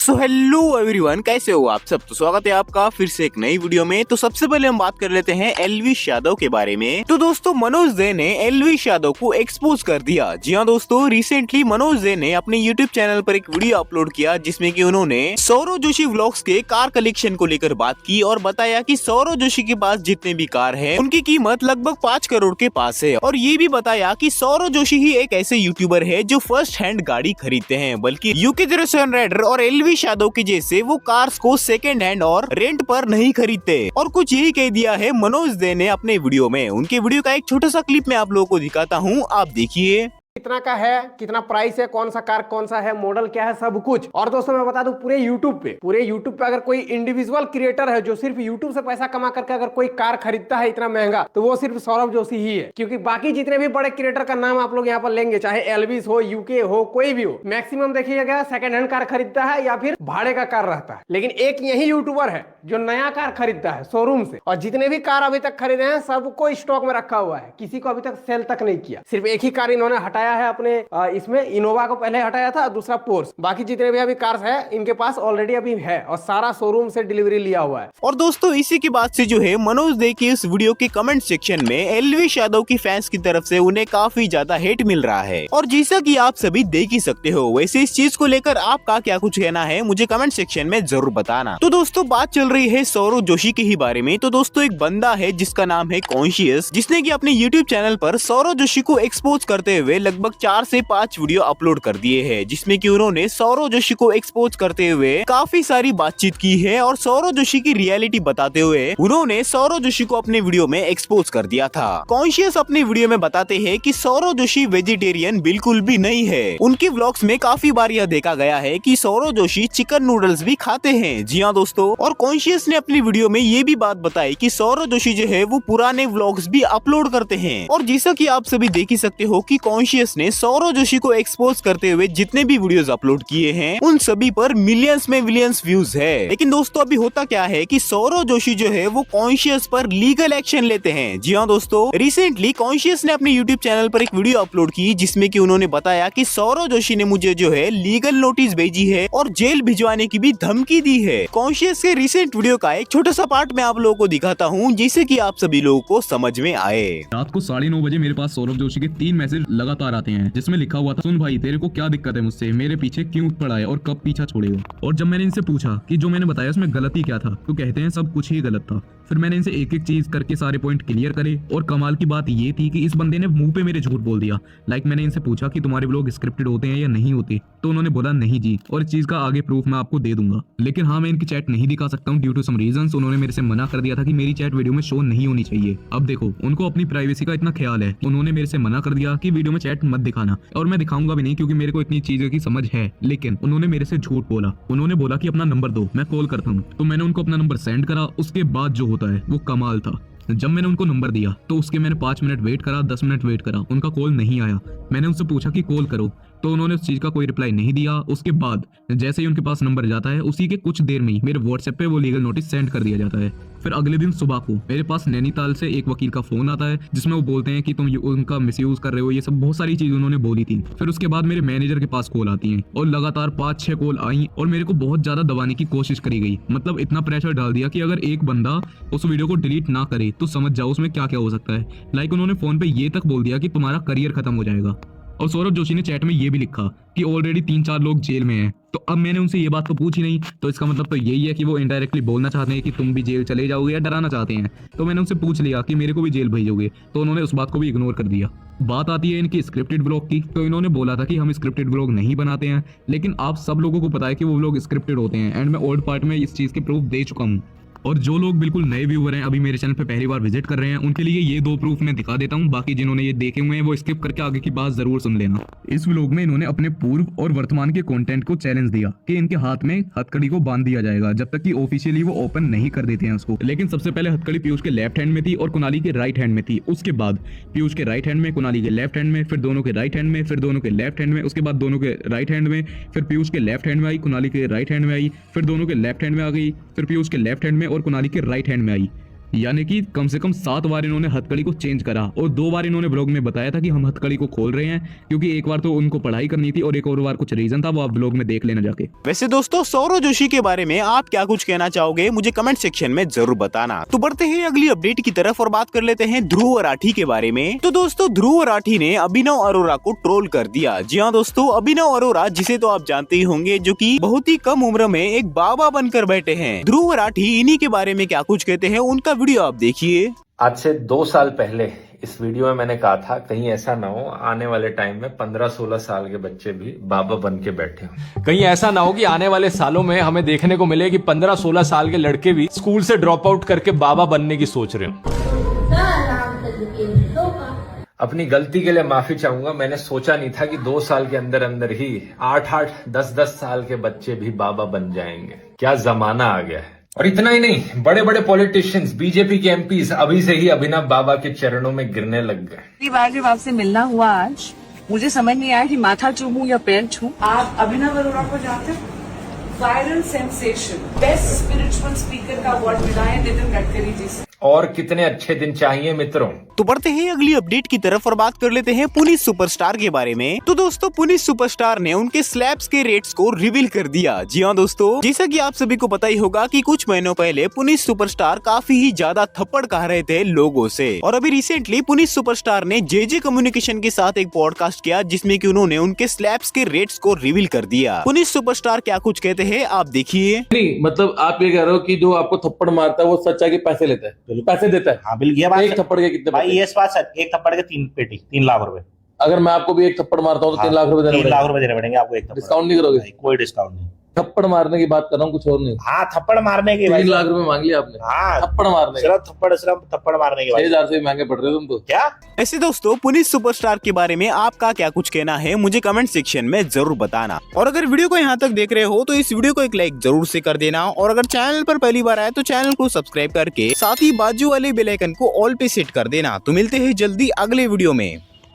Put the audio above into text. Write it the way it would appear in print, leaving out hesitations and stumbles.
So hello everyone, कैसे हो आप सब। तो स्वागत है आपका फिर से एक नई वीडियो में। तो सबसे पहले हम बात कर लेते हैं एलविश यादव के बारे में। तो दोस्तों मनोज दे ने एलविश यादव को एक्सपोज कर दिया। जी हाँ दोस्तों, रिसेंटली मनोज दे ने अपने यूट्यूब चैनल पर एक वीडियो अपलोड किया जिसमें कि उन्होंने सौरव जोशी व्लॉग्स के कार कलेक्शन को लेकर बात की और बताया कि सौरव जोशी के पास जितने भी कार है उनकी कीमत लगभग 5 करोड़ के पास है। और ये भी बताया कि सौरव जोशी ही एक ऐसे यूट्यूबर है जो फर्स्ट हैंड गाड़ी खरीदते हैं, बल्कि UK07 राइडर और एलविश यादव के जैसे वो कार्स को सेकेंड हैंड और रेंट पर नहीं खरीदते। और कुछ यही कह दिया है मनोज दे ने अपने वीडियो में। उनके वीडियो का एक छोटा सा क्लिप मैं आप लोगों को दिखाता हूँ, आप देखिए। कितना का है, कितना प्राइस है, कौन सा कार कौन सा है, मॉडल क्या है, सब कुछ। और दोस्तों मैं बता दूं पूरे YouTube पे अगर कोई इंडिविजुअल क्रिएटर है जो सिर्फ YouTube से पैसा कमा करके अगर कोई कार खरीदता है इतना महंगा, तो वो सिर्फ सौरव जोशी ही है। क्योंकि बाकी जितने भी बड़े क्रिएटर का नाम आप लोग यहाँ पर लेंगे, चाहे एल्विस हो, यूके हो, कोई भी हो, मैक्सिमम देखिएगा सेकंड हैंड कार खरीदता है या फिर भाड़े का कार रहता है। लेकिन एक यही यूट्यूबर है जो नया कार खरीदता है शोरूम से। और जितने भी कार अभी तक खरीदे हैं सबको स्टॉक में रखा हुआ है, किसी को अभी तक सेल तक नहीं किया। सिर्फ एक ही कार इन्होंने हटाया है अपने इसमें, इनोवा को पहले हटाया था, दूसरा पोर्स। बाकी जितने भी अभी कार्स है इनके पास ऑलरेडी अभी है और सारा शोरूम से डिलीवरी लिया हुआ है। और दोस्तों इसी के बाद से जो है मनोज दे की इस वीडियो के कमेंट सेक्शन में एलविश यादव की फैंस की तरफ से उन्हें काफी ज्यादा हेट मिल रहा है। और जैसा कि आप सभी देख ही सकते हो, वैसे इस चीज को लेकर आपका क्या कुछ कहना है मुझे कमेंट सेक्शन में जरूर बताना। तो दोस्तों बात चल रही है सौरव जोशी के ही बारे में। तो दोस्तों एक बंदा है जिसका नाम है कॉन्शियस, जिसने की अपने यूट्यूब चैनल पर सौरव जोशी को एक्सपोज करते हुए लगभग 4 से 5 वीडियो अपलोड कर दिए हैं, जिसमें कि उन्होंने सौरव जोशी को एक्सपोज करते हुए काफी सारी बातचीत की है और सौरव जोशी की रियलिटी बताते हुए उन्होंने सौरव जोशी को अपने वीडियो में एक्सपोज कर दिया था। कॉन्शियस अपनी वीडियो में बताते हैं कि सौरव जोशी वेजिटेरियन बिल्कुल भी नहीं है। उनके व्लॉग्स में काफी बार यह देखा गया है कि सौरव जोशी चिकन नूडल्स भी खाते हैं। जी हाँ दोस्तों, और कॉन्शियस ने अपनी वीडियो में ये भी बात बताई कि सौरव जोशी जो है वो पुराने व्लॉग्स भी अपलोड करते हैं। और जैसा कि आप सभी देख ही सकते हो कि कॉन्शियस ने सौरव जोशी को एक्सपोज करते हुए जितने भी वीडियोस अपलोड किए हैं उन सभी पर मिलियंस में मिलियंस व्यूज है। लेकिन दोस्तों अभी होता क्या है कि सौरव जोशी जो है वो कॉन्शियस पर लीगल एक्शन लेते हैं। जी हाँ दोस्तों, रिसेंटली कॉन्शियस ने अपने यूट्यूब चैनल पर एक वीडियो अपलोड की जिसमें कि उन्होंने बताया कि सौरव जोशी ने मुझे जो है लीगल नोटिस भेजी है और जेल भिजवाने की भी धमकी दी है। कॉन्शियस के रिसेंट वीडियो का एक छोटा सा पार्ट मैं आप लोगों को दिखाता हूँ जिससे कि आप सभी लोगों को समझ में आए। रात को 9:30 बजे मेरे पास सौरव जोशी के 3 मैसेज लगातार आते हैं जिसमें लिखा हुआ था, सुन भाई तेरे को क्या दिक्कत है मुझसे, मेरे पीछे क्यों पड़ा है और कब पीछा छोड़ेगा। और जब मैंने इनसे पूछा कि जो मैंने बताया उसमें गलती क्या था, तो कहते हैं सब कुछ ही गलत था। फिर मैंने इनसे एक एक चीज करके सारे पॉइंट क्लियर करे और कमाल की बात ये थी कि इस बंदे ने मुंह पे मेरे झूठ बोल दिया। मैंने इनसे पूछा कि तुम्हारे व्लॉग स्क्रिप्टेड होते हैं या नहीं होते, तो उन्होंने बोला नहीं जी, और इस चीज का आगे प्रूफ मैं आपको दे दूंगा। लेकिन हाँ, मैं इनकी चैट नहीं दिखा सकता हूँ ड्यू टू सम रीजंस। उन्होंने मेरे से मना कर दिया था कि मेरी चैट वीडियो में शो नहीं होनी चाहिए। अब देखो, उनको अपनी प्राइवेसी का इतना ख्याल है, उन्होंने मेरे से मना कर दिया कि वीडियो में चैट मत दिखाना, और मैं दिखाऊंगा भी नहीं क्योंकि मेरे को इतनी चीजों की समझ है। लेकिन उन्होंने मेरे से झूठ बोला। उन्होंने बोला कि अपना नंबर दो, मैं कॉल करता हूँ। तो मैंने उनको अपना नंबर सेंड करा। उसके बाद जो होता है वो कमाल था। जब मैंने उनको नंबर दिया तो उसके मैंने 5 मिनट वेट करा, 10 मिनट वेट करा, उनका कॉल नहीं आया। मैंने उनसे पूछा कि कॉल करो, तो उन्होंने उस चीज का कोई रिप्लाई नहीं दिया। उसके बाद जैसे ही उनके पास नंबर जाता है उसी के कुछ देर में ही मेरे व्हाट्सएप पे वो लीगल नोटिस सेंड कर दिया जाता है। फिर अगले दिन सुबह को मेरे पास नैनीताल से एक वकील का फोन आता है जिसमें वो बोलते हैं कि तुम उनका मिसयूज कर रहे हो, ये सब बहुत सारी चीज उन्होंने बोली थी। फिर उसके बाद मेरे मैनेजर के पास कॉल आती है और लगातार 5-6 कॉल आई और मेरे को बहुत ज्यादा दबाने की कोशिश करी गई। मतलब इतना प्रेशर डाल दिया कि अगर एक बंदा उस वीडियो को डिलीट ना करे तो समझ जाओ उसमें क्या क्या हो सकता है। उन्होंने फोन पे ये तक बोल दिया कि तुम्हारा करियर खत्म हो जाएगा। और सौरव जोशी ने चैट में ये भी लिखा कि ऑलरेडी 3-4 लोग जेल में हैं। तो अब मैंने उनसे ये बात तो पूछी नहीं, तो इसका मतलब तो यही है कि वो इनडायरेक्टली बोलना चाहते हैं कि तुम भी जेल चले जाओगे या डराना चाहते हैं। तो मैंने उनसे पूछ लिया कि मेरे को भी जेल भेजोगे, तो उन्होंने उस बात को भी इग्नोर कर दिया। बात आती है इनकी स्क्रिप्टेड व्लॉग की, तो इन्होंने बोला था कि हम स्क्रिप्टेड व्लॉग नहीं बनाते हैं। लेकिन आप सब लोगों को पता है कि वो व्लॉग स्क्रिप्टेड होते हैं, एंड मैं ओल्ड पार्ट में इस चीज के प्रूफ दे चुका हूँ। और जो लोग बिल्कुल नए व्यूअर हैं, अभी मेरे चैनल पे पहली बार विजिट कर रहे हैं, उनके लिए ये 2 प्रूफ मैं दिखा देता हूँ। बाकी जिन्होंने ये देखे हुए हैं वो स्किप करके आगे की बात जरूर सुन लेना। इस व्लॉग में इन्होंने अपने पूर्व और वर्तमान के कंटेंट को चैलेंज दिया कि इनके हाथ में हथकड़ी को बांध दिया जाएगा जब तक कि ऑफिशियली वो ओपन नहीं कर देते हैं उसको। लेकिन सबसे पहले हथकड़ी पीयूष के लेफ्ट हैंड में थी और कुणाली के राइट हैंड में थी। उसके बाद पीयूष के राइट हैंड में, कुणाली के लेफ्ट हैंड में, फिर दोनों के राइट हैंड में, फिर दोनों के लेफ्ट हैंड में, उसके बाद दोनों के राइट हैंड में, फिर पीयूष के लेफ्ट हैंड में आई, कुणाली के राइट हैंड में आई, फिर दोनों के लेफ्ट हैंड में आ गई, फिर पीयूष के लेफ्ट हैंड में और कुणाली के राइट हैंड में आई। यानी कि कम से कम 7 बार इन्होंने हथकड़ी को चेंज करा और 2 बार इन्होंने ब्लॉग में बताया था कि हम हथकड़ी को खोल रहे हैं, क्योंकि एक बार तो उनको पढ़ाई करनी थी और एक और बार कुछ रीजन था, वो आप ब्लॉग में देख लेना जाके। वैसे दोस्तों सौरव जोशी के बारे में आप क्या कुछ कहना चाहोगे मुझे कमेंट सेक्शन में जरूर बताना। तो बढ़ते हैं अगली अपडेट की तरफ और बात कर लेते हैं ध्रुव राठी के बारे में। तो दोस्तों ध्रुव राठी ने अभिनव अरोरा को ट्रोल कर दिया। जी हाँ दोस्तों, अभिनव अरोरा जिसे तो आप जानते ही होंगे, जो कि बहुत ही कम उम्र में एक बाबा बनकर बैठे हैं। ध्रुव राठी इन्हीं के बारे में क्या कुछ कहते हैं, उनका वीडियो आप देखिए। आज से 2 साल पहले इस वीडियो में मैंने कहा था कहीं ऐसा ना हो आने वाले टाइम में 15-16 साल के बच्चे भी बाबा बन के बैठे हों। कहीं ऐसा ना हो कि आने वाले सालों में हमें देखने को मिले कि 15-16 साल के लड़के भी स्कूल से ड्रॉप आउट करके बाबा बनने की सोच रहे हो। अपनी गलती के लिए माफी चाहूंगा। मैंने सोचा नहीं था कि 2 साल के अंदर अंदर ही 8-8, 10-10 साल के बच्चे भी बाबा बन जाएंगे। क्या जमाना आ गया है। और इतना ही नहीं, बड़े बड़े पॉलिटिशियंस, बीजेपी के एमपीज अभी से ही अभिनव बाबा के चरणों में गिरने लग गए। पहली बार जब आपसे मिलना हुआ आज, मुझे समझ नहीं आया कि माथा चूमूं या पैर छूं। आप अभिनव अरोरा को जानते हो? Viral sensation, best spiritual speaker का अवार्ड मिला है नितिन गडकरी जी से। और कितने अच्छे दिन चाहिए मित्रों। तो बढ़ते हैं अगली अपडेट की तरफ और बात कर लेते हैं पुनीत सुपरस्टार के बारे में। तो दोस्तों पुनीत सुपरस्टार ने उनके स्लैब्स के रेट्स को रिवील कर दिया। जी हाँ दोस्तों, जैसा कि आप सभी को पता ही होगा कि कुछ महीनों पहले पुनीत सुपरस्टार काफी ही ज्यादा थप्पड़ खा रहे थे लोगों से, और अभी रिसेंटली पुनीत सुपरस्टार ने जे कम्युनिकेशन के साथ एक पॉडकास्ट किया जिसमें कि उन्होंने उनके स्लैब्स के रेट्स को रिवील कर दिया। पुनीत सुपरस्टार क्या कुछ कहते हैं आप देखिए। नहीं मतलब आप ये कह रहे हो कि जो आपको थप्पड़ मारता है वो सच्चा के पैसे लेता है, पैसे देता है। हाँ बिल्कुल, ये बात एक थप्पड़ के कितने भाई, पैसे? ये बात सच। एक थप्पड़ के 3 लाख रुपए। अगर मैं आपको भी एक थप्पड़ मारता हूँ तो 3 लाख रुपए देने 3 लाख रुपए देने पड़ेंगे आपको एक थप्पड़। डिस्काउंट नहीं करोगे? नहीं, कोई डिस्काउंट नहीं। थप्पड़ मारने की बात कर रहा हूँ, कुछ और नहीं। हाँ थप्पड़ मारने के 3 लाख रुपए मांग लिया आपने। हाँ थप्पड़ मारने सिर्फ थप्पड़ मारने के 6,000 से महंगे पड़ रहे हो तुम तो। क्या? ऐसे दोस्तों पुनीत सुपरस्टार के बारे में आपका क्या कुछ कहना है मुझे कमेंट सेक्शन में जरूर बताना। और अगर वीडियो को यहाँ तक देख रहे हो तो इस वीडियो को एक लाइक जरूर से कर देना, और अगर चैनल पर पहली बार आए तो चैनल को सब्सक्राइब करके साथ ही बाजू वाले बेल आइकन को ऑल पे सेट कर देना। तो मिलते हैं जल्दी अगले वीडियो में।